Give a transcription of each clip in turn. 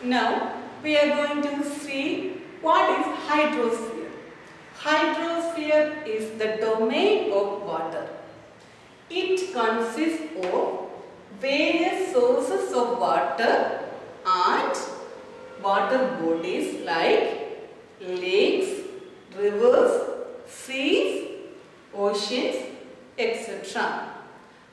Now we are going to see what is hydrosphere. Hydrosphere is the domain of water. It consists of various sources of water and water bodies like lakes, rivers, seas, oceans, etc.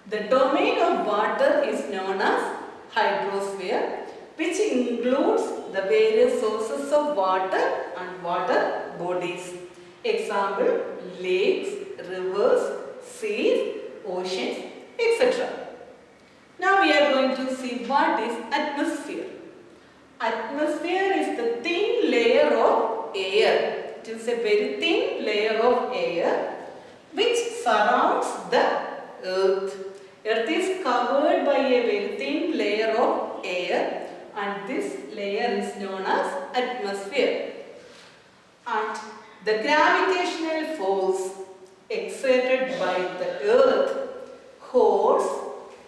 The domain of water is known as hydrosphere, which includes the various sources of water and water bodies. Example, lakes, rivers, seas, oceans, etc. Now we are going to see what is atmosphere. Atmosphere is the thin layer of air. It is a very thin layer of air which surrounds the earth. Earth is covered by a very thin layer of air, and this layer is known as atmosphere. And the gravitational force exerted by the earth holds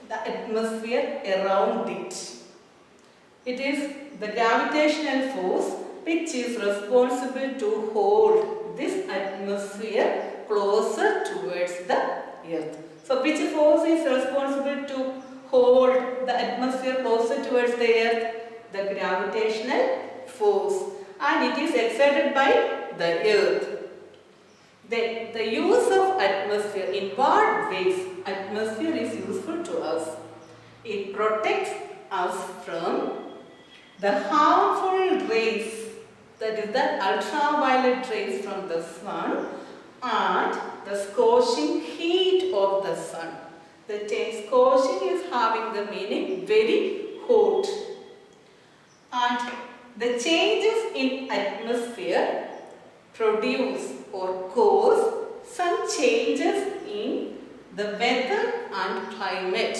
the atmosphere around it. It is the gravitational force which is responsible to hold this atmosphere closer towards the earth. So which force is responsible to hold the atmosphere closer towards the earth? The gravitational force, and it is exerted by the earth. The use of atmosphere, in what ways atmosphere is useful to us? It protects us from the harmful rays, that is the ultraviolet rays from the sun, and the scorching heat of the sun. The term scorching is having the meaning very hot. And the changes in atmosphere produce or cause some changes in the weather and climate.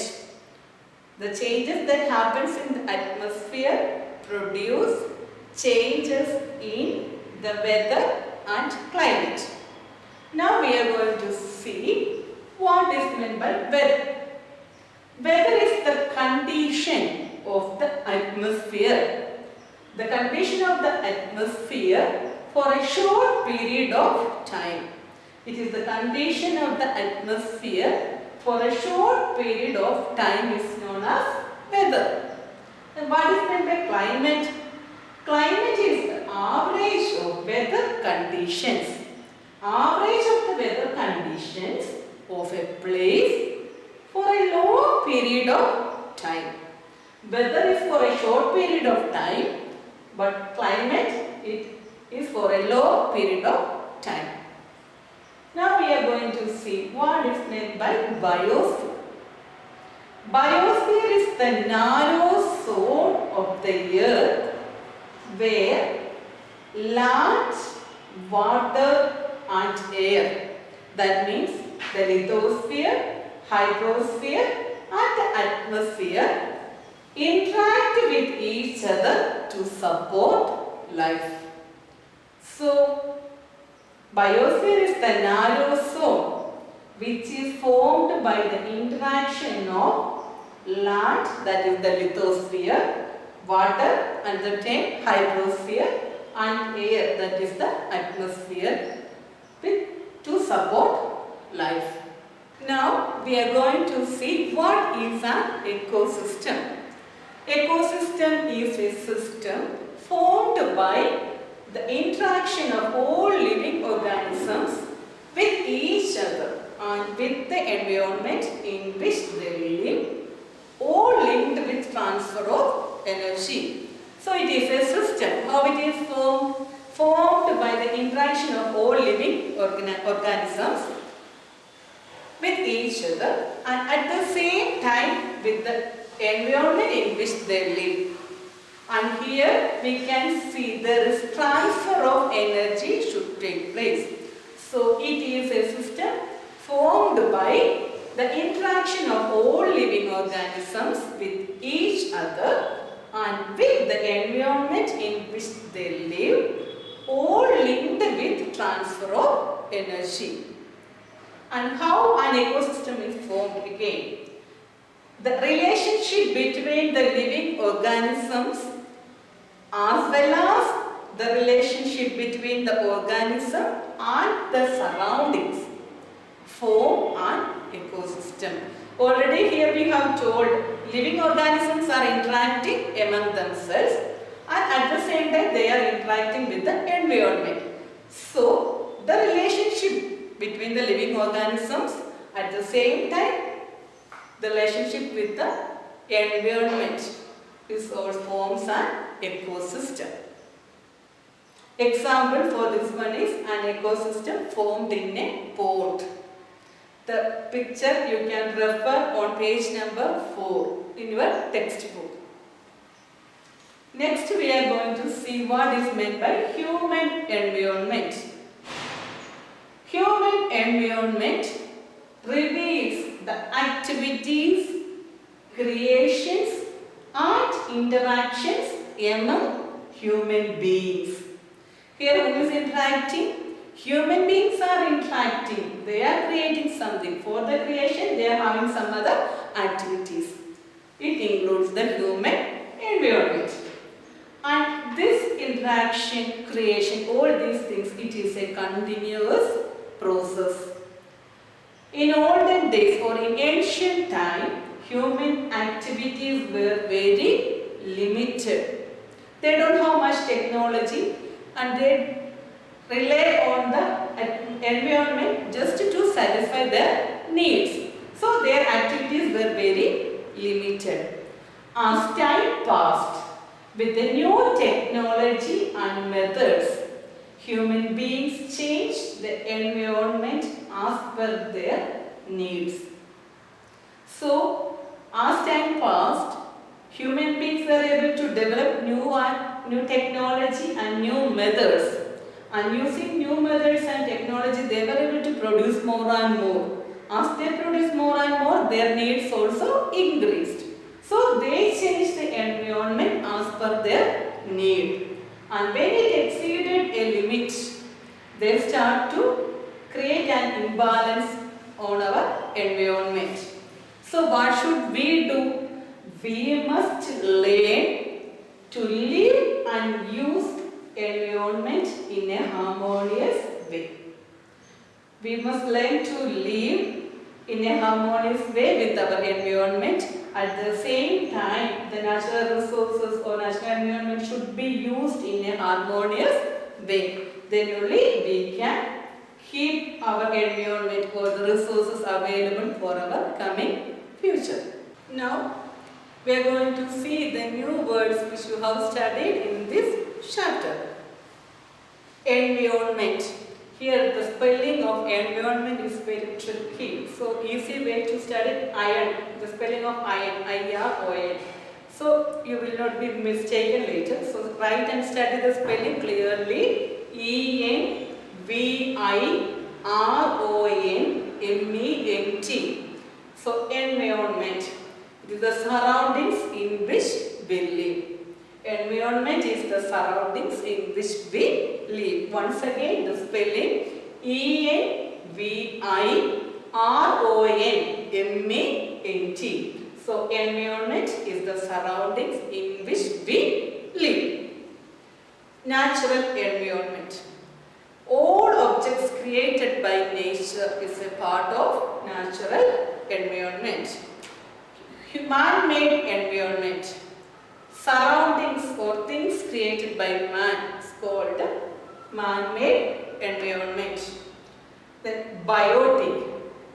The changes that happens in the atmosphere produce changes in the weather and climate. Now we are going to see what is meant by weather. Weather is the condition of the atmosphere. The condition of the atmosphere for a short period of time. It is the condition of the atmosphere for a short period of time is known as weather. And what is meant by climate? Climate is the average of weather conditions. Average of the weather conditions of a place for a long period of time. Weather is for a short period of time, but climate it is for a long period of time. Now we are going to see what is meant by biosphere. Biosphere is the narrow zone of the earth where land, water and air, that means the lithosphere, hydrosphere and the atmosphere, interact with each other to support life. So, biosphere is the narrow zone which is formed by the interaction of land, that is the lithosphere, water and the term hydrosphere, and air, that is the atmosphere, to support life. Now we are going to see what is an ecosystem. Ecosystem is a system formed by the interaction of all living organisms with each other and with the environment in which they live, all linked with transfer of energy. So it is a system. How it is formed? Formed by the interaction of all living organisms with each other and at the same time with the environment in which they live. And here we can see there is transfer of energy should take place. So it is a system formed by the interaction of all living organisms with each other and with the environment in which they live, all linked with transfer of energy. And how an ecosystem is formed again? The relationship between the living organisms as well as the relationship between the organism and the surroundings form an ecosystem. Already here we have told living organisms are interacting among themselves and at the same time they are interacting with the environment. So the relationship between the living organisms at the same time the relationship with the environment is also forms an ecosystem. Example for this one is an ecosystem formed in a pond. The picture you can refer on page number 4 in your textbook. Next we are going to see what is meant by human environment. Human environment reveals the activities, creations and interactions among human beings. Here who is interacting? Human beings are interacting. They are creating something. For the creation they are having some other activities. It includes the human environment. And this interaction, creation, all these things, it is a continuous process. In olden days or in ancient time, human activities were very limited. They don't have much technology and they rely on the environment just to satisfy their needs. So their activities were very limited. As time passed, with the new technology and methods, human beings changed the environment as per their needs. So, as time passed, human beings were able to develop new technology and new methods. And using new methods and technology, they were able to produce more and more. As they produce more and more, their needs also increased. So they changed the environment as per their need. And when it exceeded a limit, they start to create an imbalance on our environment. So what should we do? We must learn to live and use environment in a harmonious way. We must learn to live in a harmonious way with our environment. At the same time, the natural resources or natural environment should be used in a harmonious way. Then only we can keep our environment or the resources available for our coming future. Now, we are going to see the new words which you have studied in this chapter. Environment. Here the spelling of environment is very tricky. So easy way to study iron. The spelling of iron, I-R-O-N. So you will not be mistaken later. So write and study the spelling clearly. E-N-V-I-R-O-N-M-E-N-T. So environment. It is the surroundings in which we live. Environment is the surroundings in which we live. Once again, the spelling E-N-V-I-R-O-N-M-E-N-T. So, environment is the surroundings in which we live. Natural environment. All objects created by nature is a part of natural environment. Man-made environment. Surroundings or things created by man is called man-made environment. Then biotic.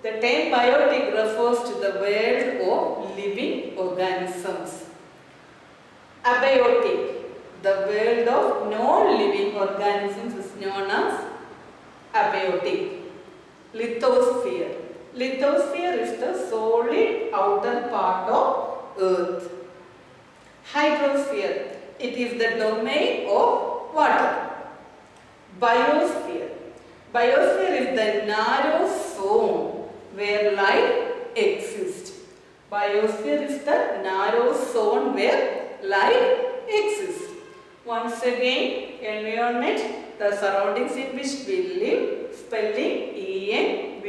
The term biotic refers to the world of living organisms. Abiotic. The world of non-living organisms is known as abiotic. Lithosphere. Lithosphere is the solid outer part of earth. Hydrosphere. It is the domain of water. Biosphere. Biosphere is the narrow zone where life exists. Biosphere is the narrow zone where life exists. Once again, environment, the surroundings in which we live, spelling E-N-V-I-R-O-N-M-E-N-T.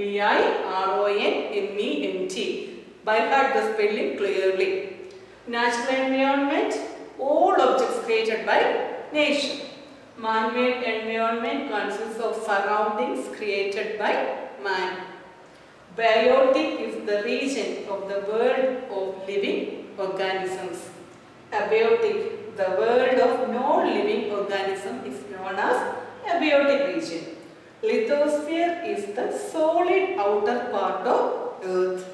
By heart the spelling clearly. Natural environment, all objects created by nature. Man-made environment consists of surroundings created by man. Biotic is the region of the world of living organisms. Abiotic, the world of non-living organism, is known as abiotic region. Lithosphere is the solid outer part of earth.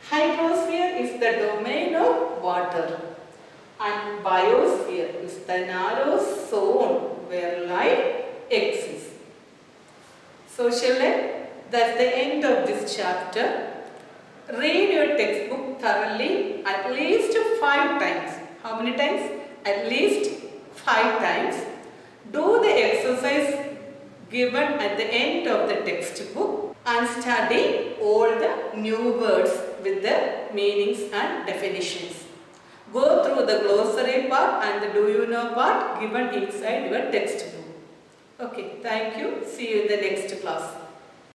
Hydrosphere is the domain of water. And biosphere is the narrow zone where life exists. So that's the end of this chapter. Read your textbook thoroughly at least 5 times. How many times? At least 5 times. Do the exercise given at the end of the textbook and study all the new words with the meanings and definitions. Go through the glossary part and the do you know part given inside your textbook. Okay, thank you. See you in the next class.